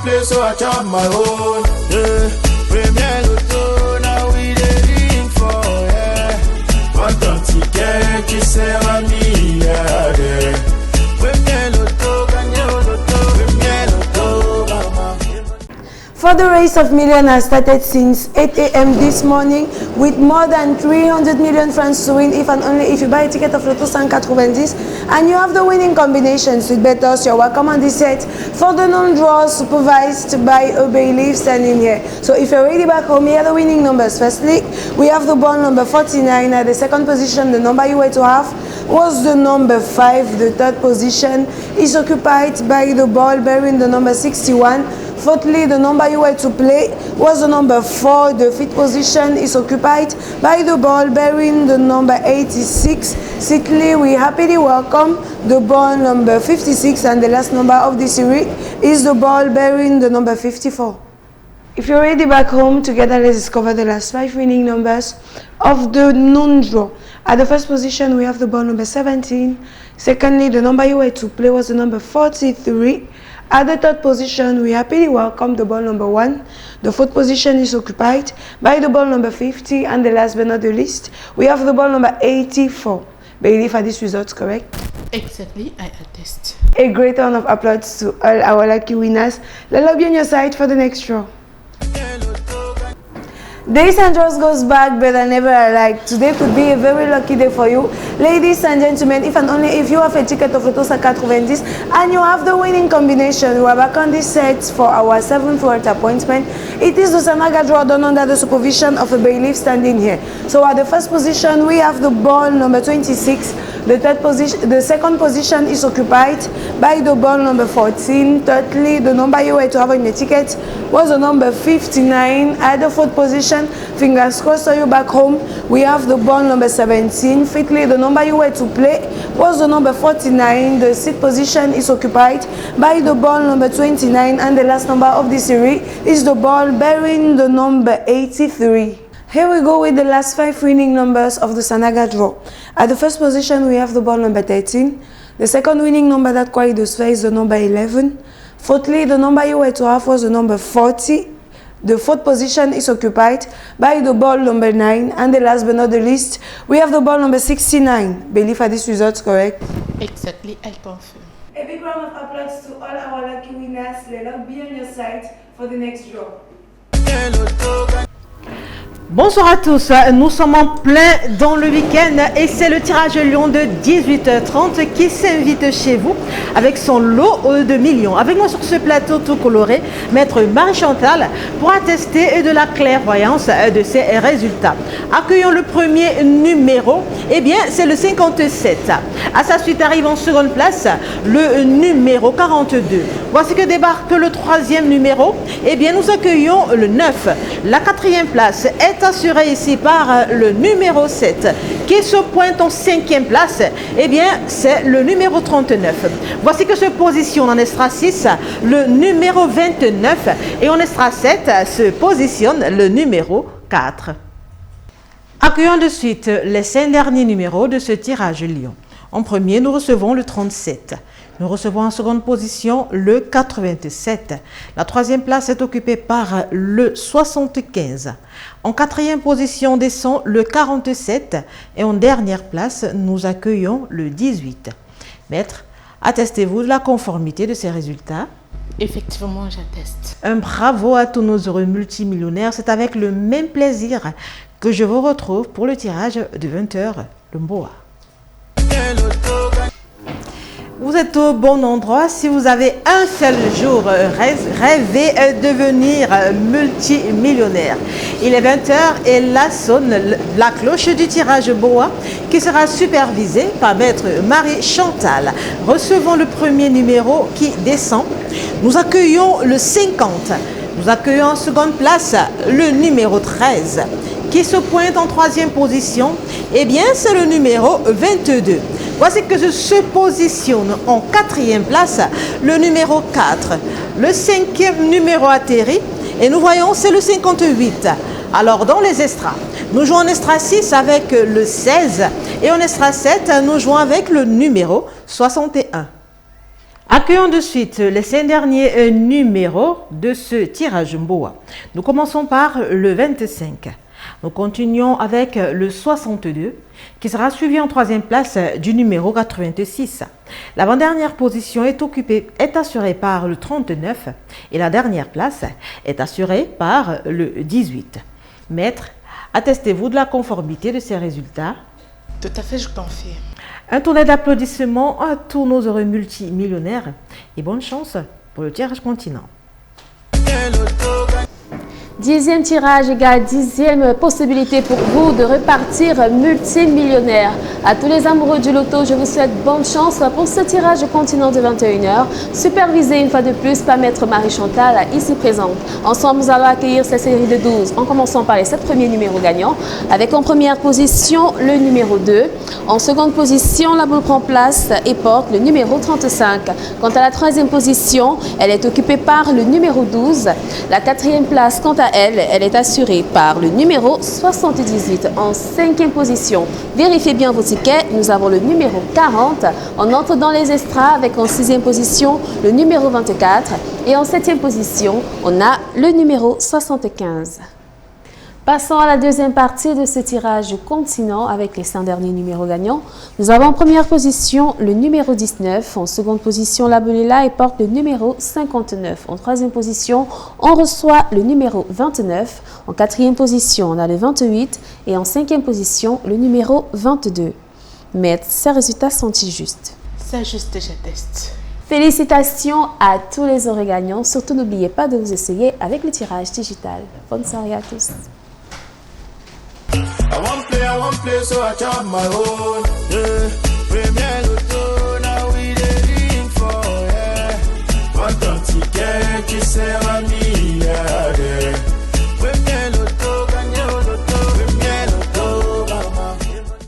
play, so I chop my own. Yeah, Premier Lotto, now we dey for, yeah. What don't you get, you say I'm me, yeah. Premier Lotto, Premier Lotto, mama. For the race of millions has started since 8 a.m. this morning with more than 300 million francs to win if and only if you buy a ticket of Lotto 190 and you have the winning combinations with bettors. You're welcome on this set for the non-draws supervised by a bailiff standing here. So if you're already back home, here are the winning numbers. Firstly, we have the ball number 49 at the second position. The number you were to have was the number 5. The third position is occupied by the ball bearing the number 61. Fourthly, the number you were to play was the number 4. The fifth position is occupied by the ball bearing the number 86. Sixthly, we happily welcome the ball number 56, and the last number of the series is the ball bearing the number 54. If you're already back home, together let's discover the last 5 winning numbers of the non-draw. At the first position, we have the ball number 17. Secondly, the number you were to play was the number 43. At the third position, we happily welcome the ball number 1. The fourth position is occupied by the ball number 50. And the last but not the least, we have the ball number 84. Bailiff, are these results correct? Exactly, I attest. A great round of applause to all our lucky winners. Let luck be on your side for the next draw. Days and draws goes back better never alike. Today could be a very lucky day for you. Ladies and gentlemen, if and only if you have a ticket of Lotto 190 and you have the winning combination, we are back on this set for our 7th world appointment. It is the Sanaga draw done under the supervision of a bailiff standing here. So at the first position, we have the ball number 26. The second position is occupied by the ball number 14. Thirdly, the number you were to have on your ticket was the number 59. At the fourth position, fingers crossed for you back home, we have the ball number 17. Fifthly, the number you were to play was the number 49. The sixth position is occupied by the ball number 29, and the last number of the series is the ball bearing the number 83. Here we go with the last 5 winning numbers of the Sanaga draw. At the first position, we have the ball number 13. The second winning number that qualifies is the number 11. Fourthly, the number you were to have was the number 40. The fourth position is occupied by the ball number 9. And the last but not the least, we have the ball number 69. Bailiff, are these results correct? Exactly, I confirm. A big round of applause to all our lucky winners. Let luck be on your side for the next draw. Bonsoir à tous, nous sommes en plein dans le week-end et c'est le tirage Lion de 18h30 qui s'invite chez vous avec son lot de millions. Avec moi sur ce plateau tout coloré, maître Marie-Chantal pour attester de la clairvoyance de ses résultats. Accueillons le premier numéro, eh bien c'est le 57. À sa suite arrive en seconde place le numéro 42. Voici que débarque le troisième numéro, eh bien nous accueillons le 9. La quatrième place est assuré ici par le numéro 7 qui se pointe en 5e place, eh bien c'est le numéro 39. Voici que se positionne en extra 6 le numéro 29 et en extra 7 se positionne le numéro 4. Accueillons de suite les 5 derniers numéros de ce tirage Lion. En premier, nous recevons le 37. Nous recevons en seconde position le 87. La troisième place est occupée par le 75. En quatrième position descend le 47. Et en dernière place, nous accueillons le 18. Maître, attestez-vous de la conformité de ces résultats? Effectivement, j'atteste. Un bravo à tous nos heureux multimillionnaires. C'est avec le même plaisir que je vous retrouve pour le tirage de 20h, le Mboa. Vous êtes au bon endroit. Si vous avez un seul jour rêvé de devenir multimillionnaire. Il est 20h et là sonne la cloche du tirage Boa qui sera supervisé par maître Marie-Chantal. Recevons le premier numéro qui descend. Nous accueillons le 50. Nous accueillons en seconde place le numéro 13 qui se pointe en troisième position. Eh bien, c'est le numéro 22. Voici que se positionne en quatrième place le numéro 4. Le cinquième numéro atterrit et nous voyons c'est le 58. Alors dans les extras, nous jouons en extra 6 avec le 16 et en extra 7, nous jouons avec le numéro 61. Accueillons de suite les 5 derniers numéros de ce tirage Mboa. Nous commençons par le 25. Nous continuons avec le 62 qui sera suivi en 3e place du numéro 86. L'avant-dernière position est assurée par le 39 et la dernière place est assurée par le 18. Maître, attestez-vous de la conformité de ces résultats? Tout à fait, je confirme. Un tournée d'applaudissements à tous nos heureux multimillionnaires et bonne chance pour le tirage continent. 10e tirage égale 10e possibilité pour vous de repartir multimillionnaire. À tous les amoureux du loto, je vous souhaite bonne chance pour ce tirage continent de 21h, supervisé une fois de plus par Maître Marie-Chantal, ici présente. Ensemble, nous allons accueillir cette série de 12, en commençant par les 7 premiers numéros gagnants, avec en première position le numéro 2. En seconde position, la boule prend place et porte le numéro 35. Quant à la 3e position, elle est occupée par le numéro 12. La 4e place, quant à elle est assurée par le numéro 78. En 5e position, vérifiez bien vos tickets, nous avons le numéro 40. On entre dans les extras avec en 6e position le numéro 24 et en 7e position, on a le numéro 75. Passons à la deuxième partie de ce tirage continent avec les 5 derniers numéros gagnants. Nous avons en première position le numéro 19, en seconde position la boule est là et porte le numéro 59. En 3e position, on reçoit le numéro 29. En 4e position, on a le 28 et en 5e position, le numéro 22. Maître, ces résultats sont-ils justes? C'est juste, j'atteste. Félicitations à tous les heureux gagnants. Surtout, n'oubliez pas de vous essayer avec le tirage digital. Bonne soirée à tous. I won't play, so I chop my own. Yeah, Premier Lotto, now we dey ring for, yeah. What don't you get, you say,